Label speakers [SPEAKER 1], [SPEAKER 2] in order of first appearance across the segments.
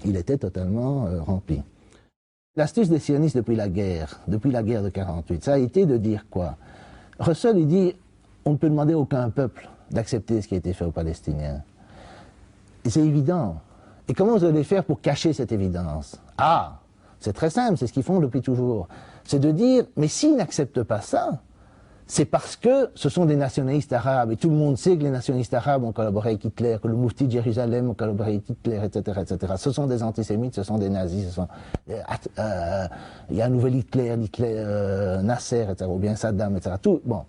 [SPEAKER 1] il était totalement rempli. L'astuce des sionistes depuis la guerre de 48, ça a été de dire quoi? Russell, il dit, on ne peut demander à aucun peuple d'accepter ce qui a été fait aux Palestiniens. Et c'est évident. Et comment vous allez faire pour cacher cette évidence? Ah, c'est très simple, c'est ce qu'ils font depuis toujours. C'est de dire, mais s'ils n'acceptent pas ça, c'est parce que ce sont des nationalistes arabes. Et tout le monde sait que les nationalistes arabes ont collaboré avec Hitler, que le Moufti de Jérusalem a collaboré avec Hitler, etc., etc. Ce sont des antisémites, ce sont des nazis, ce sont, il y a un nouvel Hitler, Nasser, etc., ou bien Saddam, etc. Tout, bon.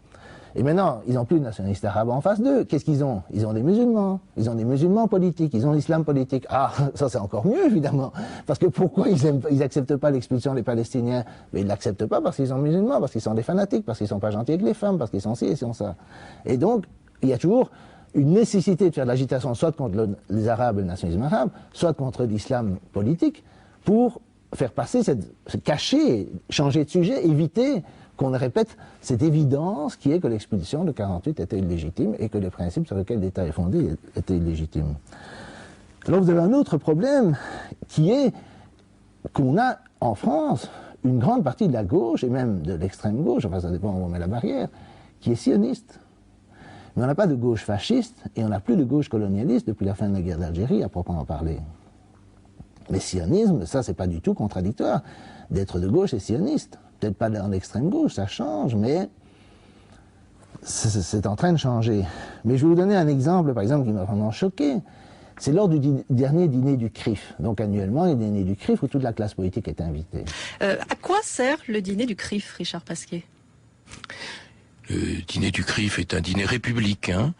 [SPEAKER 1] Et maintenant, ils n'ont plus de nationalistes arabes en face d'eux. Qu'est-ce qu'ils ont? Ils ont des musulmans. Ils ont des musulmans politiques. Ils ont l'islam politique. Ah, ça c'est encore mieux, évidemment. Parce que pourquoi ils n'acceptent pas l'expulsion des Palestiniens? Mais ils ne l'acceptent pas parce qu'ils sont musulmans, parce qu'ils sont des fanatiques, parce qu'ils ne sont pas gentils avec les femmes, parce qu'ils sont ci et sont ça. Et donc, il y a toujours une nécessité de faire de l'agitation, soit contre les Arabes et le nationalisme arabe, soit contre l'islam politique, pour faire passer se cacher, changer de sujet, éviter qu'on répète cette évidence qui est que l'expulsion de 48 était illégitime et que les principes sur lesquels l'État est fondé étaient illégitimes. Alors vous avez un autre problème qui est qu'on a en France une grande partie de la gauche et même de l'extrême gauche, enfin ça dépend où on met la barrière, qui est sioniste. Mais on n'a pas de gauche fasciste et on n'a plus de gauche colonialiste depuis la fin de la guerre d'Algérie à proprement parler. Mais sionisme, ça c'est pas du tout contradictoire d'être de gauche et sioniste. Peut-être pas dans l'extrême gauche, ça change, mais c'est en train de changer. Mais je vais vous donner un exemple, par exemple, qui m'a vraiment choqué. C'est lors du dernier dîner du CRIF. Donc annuellement, il y a le dîner du CRIF où toute la classe politique est invitée.
[SPEAKER 2] À quoi sert le dîner du CRIF, Richard Pasquier?
[SPEAKER 3] Le dîner du CRIF est un dîner républicain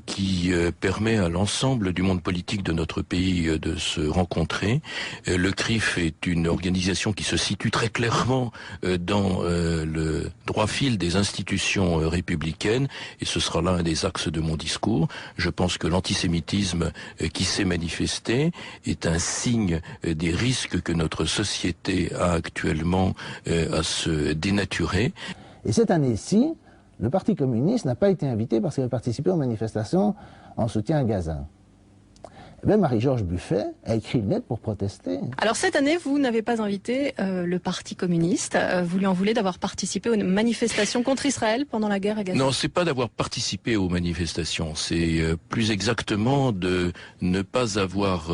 [SPEAKER 3] qui permet à l'ensemble du monde politique de notre pays de se rencontrer. Le CRIF est une organisation qui se situe très clairement dans le droit fil des institutions républicaines et ce sera là un des axes de mon discours. Je pense que l'antisémitisme qui s'est manifesté est un signe des risques que notre société a actuellement à se dénaturer.
[SPEAKER 1] Et cette année-ci, le Parti communiste n'a pas été invité parce qu'il a participé aux manifestations en soutien à Gaza. Eh bien, Marie-Georges Buffet a écrit une lettre pour protester.
[SPEAKER 2] Alors cette année, vous n'avez pas invité le Parti communiste. Vous lui en voulez d'avoir participé aux manifestations contre Israël pendant la guerre à Gaza?
[SPEAKER 3] Non, c'est pas d'avoir participé aux manifestations. C'est plus exactement de ne pas avoir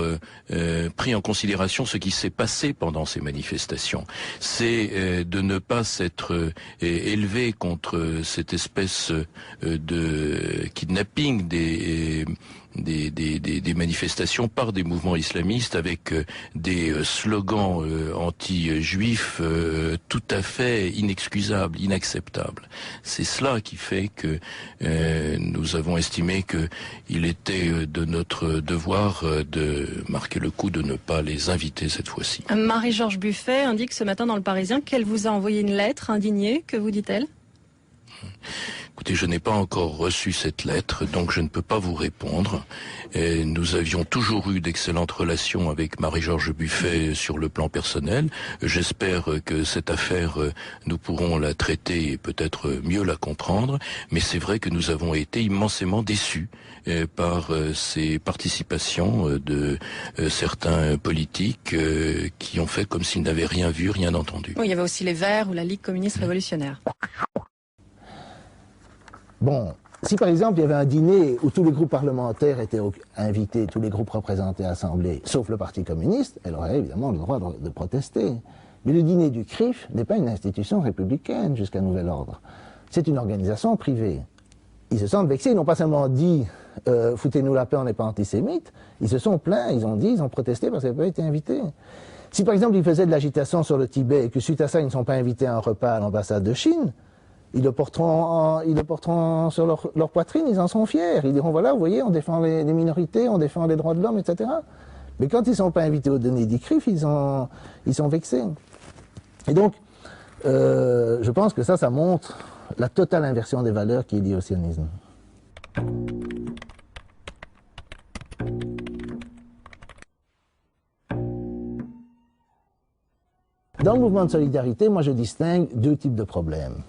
[SPEAKER 3] pris en considération ce qui s'est passé pendant ces manifestations. C'est de ne pas s'être élevé contre cette espèce de kidnapping des manifestations par des mouvements islamistes avec des slogans anti-juifs tout à fait inexcusables, inacceptables. C'est cela qui fait que nous avons estimé qu'il était de notre devoir de marquer le coup de ne pas les inviter cette fois-ci.
[SPEAKER 2] Marie-Georges Buffet indique ce matin dans Le Parisien qu'elle vous a envoyé une lettre indignée. Que vous dit-elle?
[SPEAKER 3] Écoutez, je n'ai pas encore reçu cette lettre, donc je ne peux pas vous répondre. Et nous avions toujours eu d'excellentes relations avec Marie-Georges Buffet sur le plan personnel. J'espère que cette affaire, nous pourrons la traiter et peut-être mieux la comprendre. Mais c'est vrai que nous avons été immensément déçus par ces participations de certains politiques qui ont fait comme s'ils n'avaient rien vu, rien entendu.
[SPEAKER 2] Oui, il y avait aussi les Verts ou la Ligue communiste révolutionnaire.
[SPEAKER 1] Bon, si par exemple il y avait un dîner où tous les groupes parlementaires étaient invités, tous les groupes représentés à l'Assemblée, sauf le Parti communiste, elle aurait évidemment le droit de protester. Mais le dîner du CRIF n'est pas une institution républicaine jusqu'à nouvel ordre. C'est une organisation privée. Ils se sentent vexés, ils n'ont pas seulement dit « foutez-nous la paix, on n'est pas antisémites », ils se sont plaints, ils ont protesté parce qu'ils n'avaient pas été invités. Si par exemple ils faisaient de l'agitation sur le Tibet et que suite à ça ils ne sont pas invités à un repas à l'ambassade de Chine, ils le porteront sur leur poitrine, ils en sont fiers. Ils diront, voilà, vous voyez, on défend les minorités, on défend les droits de l'homme, etc. Mais quand ils ne sont pas invités au dîner du CRIF, ils sont vexés. Et donc, je pense que ça montre la totale inversion des valeurs qui est liée au sionisme. Dans le mouvement de solidarité, moi je distingue deux types de problèmes.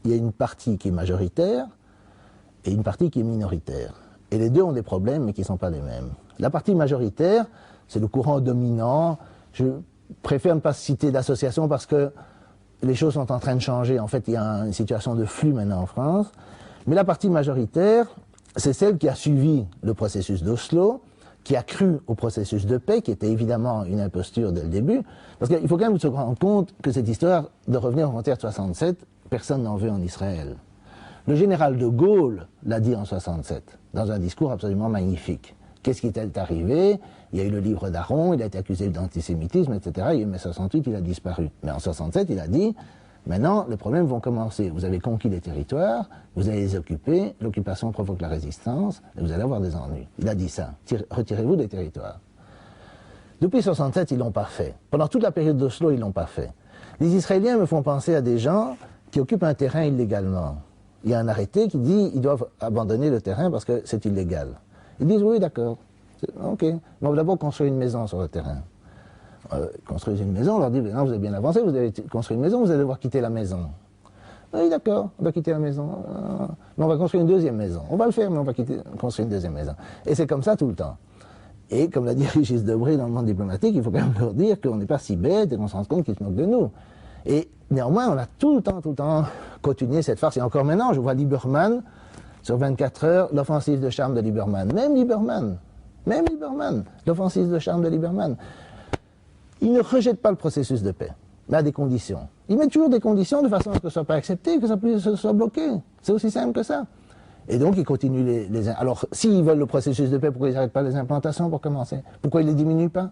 [SPEAKER 1] Il y a une partie qui est majoritaire et une partie qui est minoritaire. Et les deux ont des problèmes, mais qui ne sont pas les mêmes. La partie majoritaire, c'est le courant dominant. Je préfère ne pas citer d'association parce que les choses sont en train de changer. En fait, il y a une situation de flux maintenant en France. Mais la partie majoritaire, c'est celle qui a suivi le processus d'Oslo, qui a cru au processus de paix, qui était évidemment une imposture dès le début. Parce qu'il faut quand même se rendre compte que cette histoire de revenir aux frontières de 67, personne n'en veut en Israël. Le général de Gaulle l'a dit en 67, dans un discours absolument magnifique. Qu'est-ce qui est arrivé? Il y a eu le livre d'Aaron, il a été accusé d'antisémitisme, etc. Il y a eu mai 68, il a disparu. Mais en 67, il a dit, maintenant, les problèmes vont commencer. Vous avez conquis les territoires, vous allez les occuper, l'occupation provoque la résistance, et vous allez avoir des ennuis. Il a dit ça. Retirez-vous des territoires. Depuis 67, ils ne l'ont pas fait. Pendant toute la période d'Oslo, ils ne l'ont pas fait. Les Israéliens me font penser à des gens qui occupent un terrain illégalement. Il y a un arrêté qui dit qu'ils doivent abandonner le terrain parce que c'est illégal. Ils disent oui, d'accord, ok, mais on va d'abord construire une maison sur le terrain. Construire une maison, on leur dit non, vous avez bien avancé, vous avez construit une maison, vous allez devoir quitter la maison. Oui, d'accord, on va quitter la maison, mais on va construire une deuxième maison. On va le faire, mais on va construire une deuxième maison. Et c'est comme ça tout le temps. Et comme l'a dit Régis Debray dans le monde diplomatique, il faut quand même leur dire qu'on n'est pas si bête et qu'on se rend compte qu'ils se moquent de nous. Et néanmoins, on a tout le temps continué cette farce. Et encore maintenant, je vois Lieberman, sur 24 heures, l'offensive de charme de Lieberman. Même Lieberman, l'offensive de charme de Lieberman. Il ne rejette pas le processus de paix, mais à des conditions. Il met toujours des conditions de façon à ce que ce ne soit pas accepté, que ça soit bloqué. C'est aussi simple que ça. Et donc, ils continuent les... Alors, s'ils veulent le processus de paix, pourquoi ils n'arrêtent pas les implantations pour commencer? Pourquoi ils ne les diminuent pas?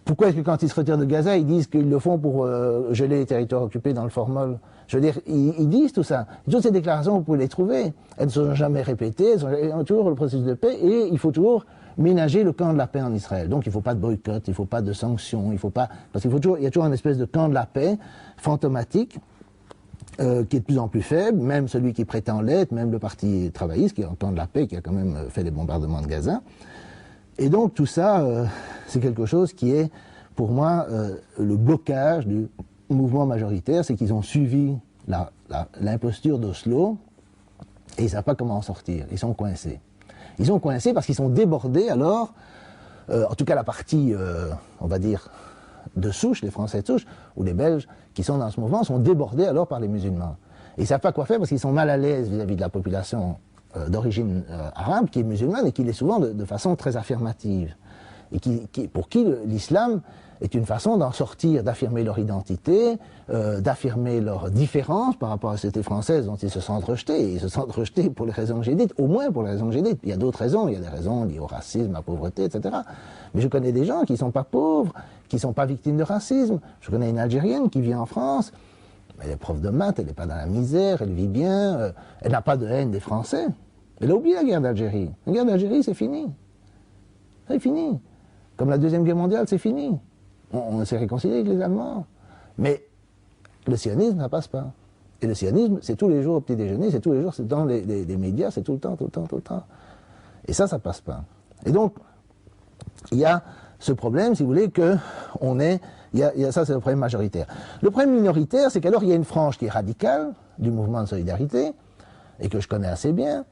[SPEAKER 1] Pourquoi est-ce que quand ils se retirent de Gaza, ils disent qu'ils le font pour geler les territoires occupés dans le formol? Je veux dire, ils disent tout ça. Toutes ces déclarations, vous pouvez les trouver. Elles ne sont jamais répétées, elles ont toujours le processus de paix, et il faut toujours ménager le camp de la paix en Israël. Donc il ne faut pas de boycott, il ne faut pas de sanctions, il ne faut pas... Parce qu'il y a toujours une espèce de camp de la paix fantomatique, qui est de plus en plus faible, même celui qui prétend l'être, même le parti travailliste, qui est en camp de la paix, qui a quand même fait les bombardements de Gaza. Et donc tout ça, c'est quelque chose qui est, pour moi, le blocage du mouvement majoritaire, c'est qu'ils ont suivi l'imposture d'Oslo, et ils ne savent pas comment en sortir, ils sont coincés. Ils sont coincés parce qu'ils sont débordés alors, en tout cas la partie, on va dire, de souche, les Français de souche, ou les Belges qui sont dans ce mouvement, sont débordés alors par les musulmans. Et ils ne savent pas quoi faire parce qu'ils sont mal à l'aise vis-à-vis de la population d'origine arabe, qui est musulmane et qui l'est souvent de façon très affirmative. Et pour qui l'islam est une façon d'en sortir, d'affirmer leur identité, d'affirmer leur différence par rapport à la société française dont ils se sentent rejetés. Et ils se sentent rejetés pour les raisons que j'ai dites, au moins pour les raisons que j'ai dites. Il y a d'autres raisons, il y a des raisons liées au racisme, à la pauvreté, etc. Mais je connais des gens qui ne sont pas pauvres, qui ne sont pas victimes de racisme. Je connais une Algérienne qui vit en France, elle est prof de maths, elle n'est pas dans la misère, elle vit bien, elle n'a pas de haine des Français. Elle a oublié la guerre d'Algérie. La guerre d'Algérie, c'est fini. C'est fini. Comme la Deuxième Guerre mondiale, c'est fini. On s'est réconcilié avec les Allemands. Mais le sionisme, ça passe pas. Et le sionisme, c'est tous les jours au petit déjeuner, c'est tous les jours, c'est dans les médias, c'est tout le temps. Et ça passe pas. Et donc, il y a ce problème, si vous voulez, que ça c'est le problème majoritaire. Le problème minoritaire, c'est qu'alors il y a une frange qui est radicale du mouvement de solidarité, et que je connais assez bien,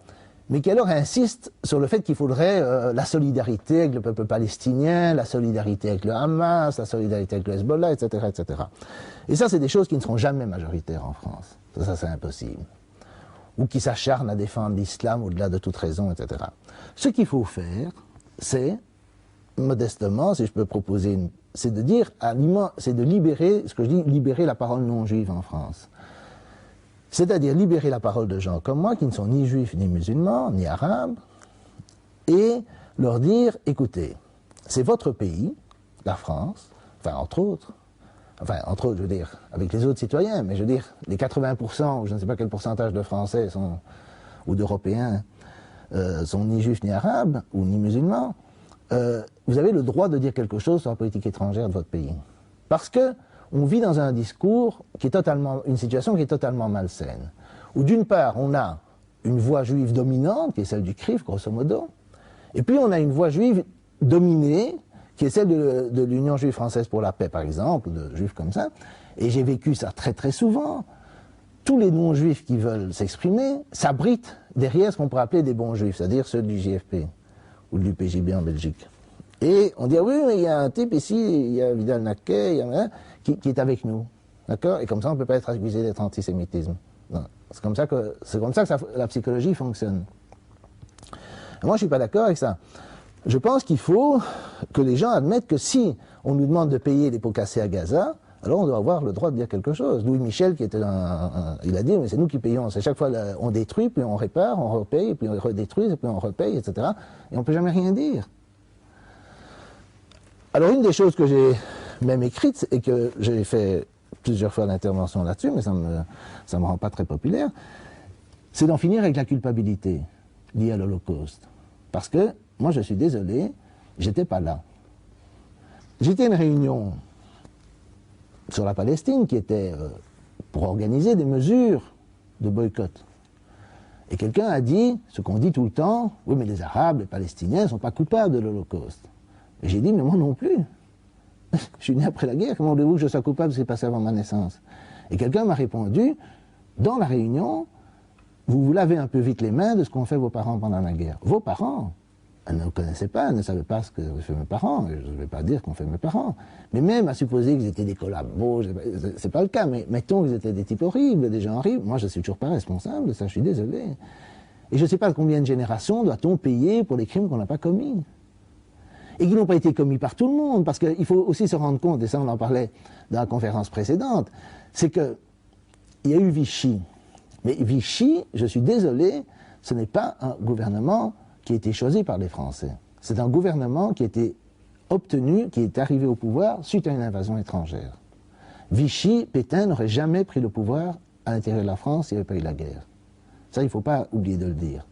[SPEAKER 1] mais qui alors insiste sur le fait qu'il faudrait la solidarité avec le peuple palestinien, la solidarité avec le Hamas, la solidarité avec le Hezbollah, etc., etc. Et ça, c'est des choses qui ne seront jamais majoritaires en France. Ça c'est impossible. Ou qui s'acharnent à défendre l'islam au-delà de toute raison, etc. Ce qu'il faut faire, c'est, modestement, si je peux proposer, c'est de dire, c'est de libérer, ce que je dis, libérer la parole non juive en France. C'est-à-dire libérer la parole de gens comme moi, qui ne sont ni juifs, ni musulmans, ni arabes, et leur dire, écoutez, c'est votre pays, la France, entre autres, je veux dire, avec les autres citoyens, mais je veux dire, les 80%, ou je ne sais pas quel pourcentage de Français ou d'Européens sont ni juifs, ni arabes, ou ni musulmans, vous avez le droit de dire quelque chose sur la politique étrangère de votre pays. Parce que on vit dans un discours qui est une situation qui est totalement malsaine. Où d'une part, on a une voix juive dominante, qui est celle du CRIF, grosso modo, et puis on a une voix juive dominée, qui est celle de l'Union juive française pour la paix, par exemple, de juifs comme ça. Et j'ai vécu ça très très souvent. Tous les non-juifs qui veulent s'exprimer s'abritent derrière ce qu'on pourrait appeler des bons juifs, c'est-à-dire ceux du JFP, ou de l'UPJB en Belgique. Et on dit, ah oui, mais il y a un type ici, il y a Vidal-Naquet, il y a un qui est avec nous. D'accord? Et comme ça, on ne peut pas être accusé d'être antisémitisme. C'est comme ça que la psychologie fonctionne. Et moi, je ne suis pas d'accord avec ça. Je pense qu'il faut que les gens admettent que si on nous demande de payer les pots cassés à Gaza, alors on doit avoir le droit de dire quelque chose. Louis Michel, qui était il a dit, mais c'est nous qui payons. C'est chaque fois, on détruit, puis on répare, on repaye, puis on redétruit, puis on repaye, etc. Et on ne peut jamais rien dire. Alors, une des choses que j'ai même écrites, et que j'ai fait plusieurs fois d'intervention là-dessus, mais ça me rend pas très populaire, c'est d'en finir avec la culpabilité liée à l'Holocauste. Parce que, moi, je suis désolé, j'étais pas là. J'étais à une réunion sur la Palestine qui était pour organiser des mesures de boycott. Et quelqu'un a dit, ce qu'on dit tout le temps, oui, mais les Arabes, les Palestiniens ne sont pas coupables de l'Holocauste. Et j'ai dit, mais moi non plus. Je suis né après la guerre, comment voulez-vous que je sois coupable de ce qui s'est passé avant ma naissance? Et quelqu'un m'a répondu, dans la réunion, vous vous lavez un peu vite les mains de ce qu'ont fait vos parents pendant la guerre. Vos parents, elles ne connaissaient pas, elles ne savaient pas ce que fait mes parents, je ne vais pas dire qu'ont fait mes parents. Mais même à supposer qu'ils étaient des collabos, c'est pas le cas, mais mettons qu'ils étaient des types horribles, des gens horribles, moi je ne suis toujours pas responsable de ça, je suis désolé. Et je ne sais pas combien de générations doit-on payer pour les crimes qu'on n'a pas commis. Et qui n'ont pas été commis par tout le monde, parce qu'il faut aussi se rendre compte, et ça on en parlait dans la conférence précédente, c'est qu'il y a eu Vichy. Mais Vichy, je suis désolé, ce n'est pas un gouvernement qui a été choisi par les Français. C'est un gouvernement qui a été obtenu, qui est arrivé au pouvoir suite à une invasion étrangère. Vichy, Pétain n'aurait jamais pris le pouvoir à l'intérieur de la France s'il n'y avait pas eu la guerre. Ça, il ne faut pas oublier de le dire.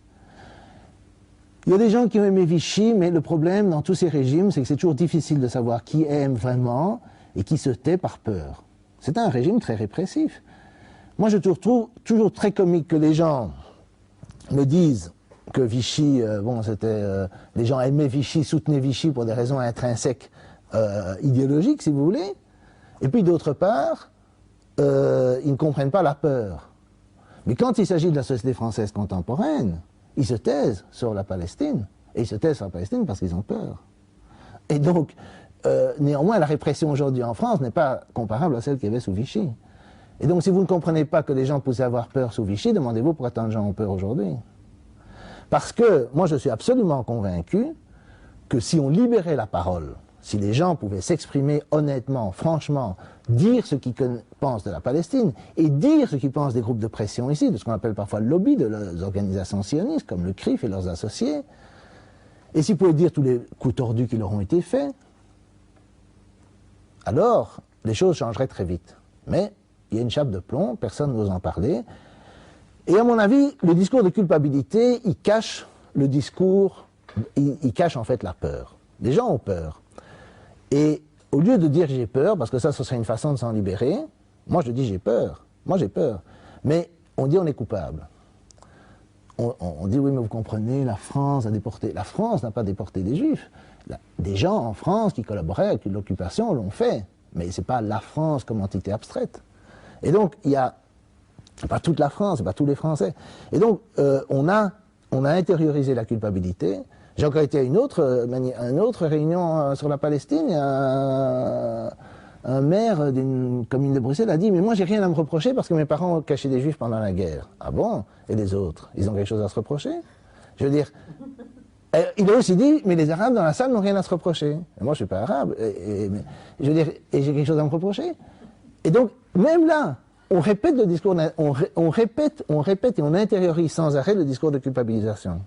[SPEAKER 1] Il y a des gens qui ont aimé Vichy, mais le problème dans tous ces régimes, c'est que c'est toujours difficile de savoir qui aime vraiment et qui se tait par peur. C'est un régime très répressif. Moi, je trouve toujours très comique que les gens me disent que Vichy, les gens aimaient Vichy, soutenaient Vichy pour des raisons intrinsèques idéologiques, si vous voulez. Et puis, d'autre part, ils ne comprennent pas la peur. Mais quand il s'agit de la société française contemporaine, ils se taisent sur la Palestine. Et ils se taisent sur la Palestine parce qu'ils ont peur. Et donc, néanmoins, la répression aujourd'hui en France n'est pas comparable à celle qu'il y avait sous Vichy. Et donc, si vous ne comprenez pas que les gens pouvaient avoir peur sous Vichy, demandez-vous pourquoi tant de gens ont peur aujourd'hui. Parce que, moi, je suis absolument convaincu que si on libérait la parole, si les gens pouvaient s'exprimer honnêtement, franchement, dire ce qu'ils pensent de la Palestine, et dire ce qu'ils pensent des groupes de pression ici, de ce qu'on appelle parfois le lobby de les organisations sionistes, comme le CRIF et leurs associés, et s'ils pouvaient dire tous les coups tordus qui leur ont été faits, alors les choses changeraient très vite. Mais il y a une chape de plomb, personne n'ose en parler, et à mon avis, le discours de culpabilité, il cache le discours, il cache en fait la peur. Les gens ont peur. Et au lieu de dire j'ai peur, parce que ça, ce serait une façon de s'en libérer, moi je dis j'ai peur. Moi j'ai peur. Mais on dit on est coupable. On dit oui, mais vous comprenez, la France a déporté. La France n'a pas déporté des Juifs. Des gens en France qui collaboraient avec l'occupation l'ont fait. Mais ce n'est pas la France comme entité abstraite. Et donc, il y a. C'est pas toute la France, c'est pas tous les Français. Et donc, on a intériorisé la culpabilité. J'ai encore été à une autre réunion sur la Palestine. Un maire d'une commune de Bruxelles a dit « Mais moi, j'ai rien à me reprocher parce que mes parents ont caché des Juifs pendant la guerre. » Ah bon? Et les autres? Ils ont quelque chose à se reprocher? Je veux dire... il a aussi dit « Mais les Arabes dans la salle n'ont rien à se reprocher. » Et moi, je ne suis pas arabe. Je veux dire, et j'ai quelque chose à me reprocher? Et donc, même là, on répète le discours... On répète et on intériorise sans arrêt le discours de culpabilisation.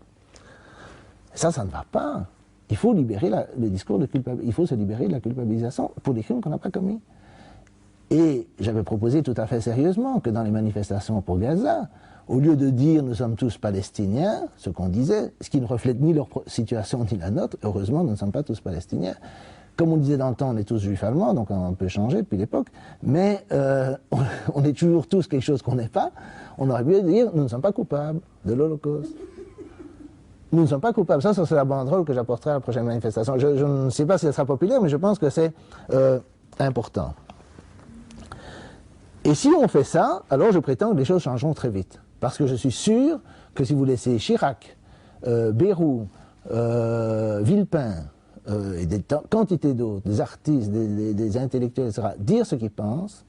[SPEAKER 1] Ça ne va pas. Il faut libérer le discours de culpabilisation. Il faut se libérer de la culpabilisation pour des crimes qu'on n'a pas commis. Et j'avais proposé tout à fait sérieusement que dans les manifestations pour Gaza, au lieu de dire nous sommes tous palestiniens, ce qu'on disait, ce qui ne reflète ni leur situation ni la nôtre, heureusement nous ne sommes pas tous palestiniens. Comme on disait dans le temps, on est tous juifs allemands, donc on peut changer depuis l'époque, mais on est toujours tous quelque chose qu'on n'est pas. On aurait pu dire nous ne sommes pas coupables de l'Holocauste. Nous ne sommes pas coupables. Ça c'est la banderole que j'apporterai à la prochaine manifestation. Je ne sais pas si elle sera populaire, mais je pense que c'est important. Et si on fait ça, alors je prétends que les choses changeront très vite. Parce que je suis sûr que si vous laissez Chirac, Bayrou, Villepin, et des quantités d'autres, des artistes, des intellectuels, etc., dire ce qu'ils pensent,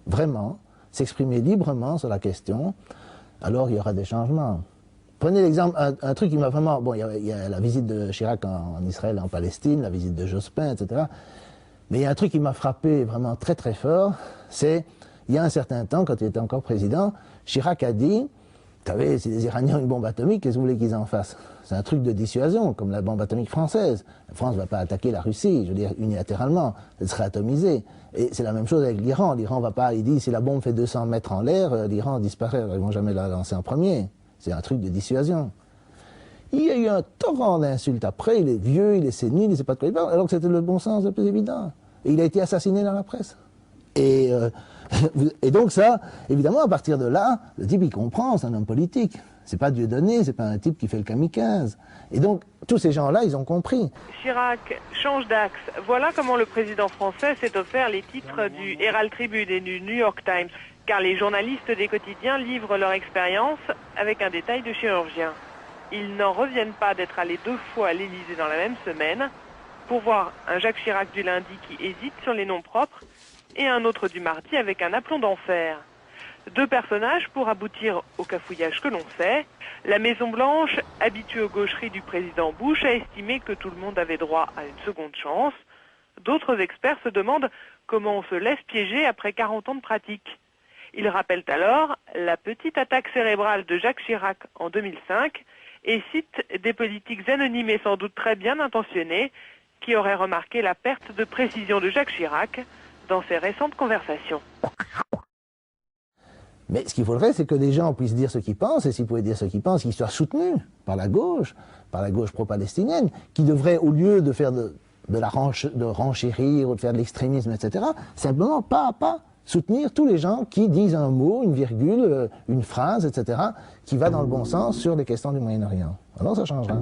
[SPEAKER 1] vraiment, s'exprimer librement sur la question, alors il y aura des changements. Prenez l'exemple, un truc qui m'a vraiment... Bon, il y a la visite de Chirac en Israël et en Palestine, la visite de Jospin, etc. Mais il y a un truc qui m'a frappé vraiment très très fort, c'est, il y a un certain temps, quand il était encore président, Chirac a dit, vous savez, si les Iraniens ont une bombe atomique, qu'est-ce que vous voulez qu'ils en fassent? C'est un truc de dissuasion, comme la bombe atomique française. La France ne va pas attaquer la Russie, je veux dire, unilatéralement, elle serait atomisée. Et c'est la même chose avec l'Iran. L'Iran va pas, il dit, si la bombe fait 200 mètres en l'air, l'Iran disparaît, alors ils vont jamais la lancer en premier. C'est un truc de dissuasion. Il y a eu un torrent d'insultes après, il est vieux, il est sénile, il ne sait pas de quoi il parle, alors que c'était le bon sens le plus évident. Et il a été assassiné dans la presse. Et donc ça, évidemment, à partir de là, le type il comprend, c'est un homme politique. C'est pas Dieudonné, c'est pas un type qui fait le kamikaze. Et donc, tous ces gens-là, ils ont compris.
[SPEAKER 4] Chirac change d'axe. Voilà comment le président français s'est offert les titres du Herald Tribune et du New York Times. Car les journalistes des quotidiens livrent leur expérience avec un détail de chirurgien. Ils n'en reviennent pas d'être allés 2 fois à l'Élysée dans la même semaine pour voir un Jacques Chirac du lundi qui hésite sur les noms propres et un autre du mardi avec un aplomb d'enfer. 2 personnages pour aboutir au cafouillage que l'on sait. La Maison-Blanche, habituée aux gaucheries du président Bush, a estimé que tout le monde avait droit à une seconde chance. D'autres experts se demandent comment on se laisse piéger après 40 ans de pratique. Ils rappellent alors la petite attaque cérébrale de Jacques Chirac en 2005 et citent des politiques anonymes et sans doute très bien intentionnés qui auraient remarqué la perte de précision de Jacques Chirac dans ses récentes conversations.
[SPEAKER 1] Mais ce qu'il faudrait, c'est que les gens puissent dire ce qu'ils pensent, et s'ils pouvaient dire ce qu'ils pensent, qu'ils soient soutenus par la gauche pro-palestinienne, qui devrait, au lieu de faire de renchérir ou de faire de l'extrémisme, etc., simplement, pas à pas, soutenir tous les gens qui disent un mot, une virgule, une phrase, etc., qui va dans le bon sens sur les questions du Moyen-Orient. Alors ça changera.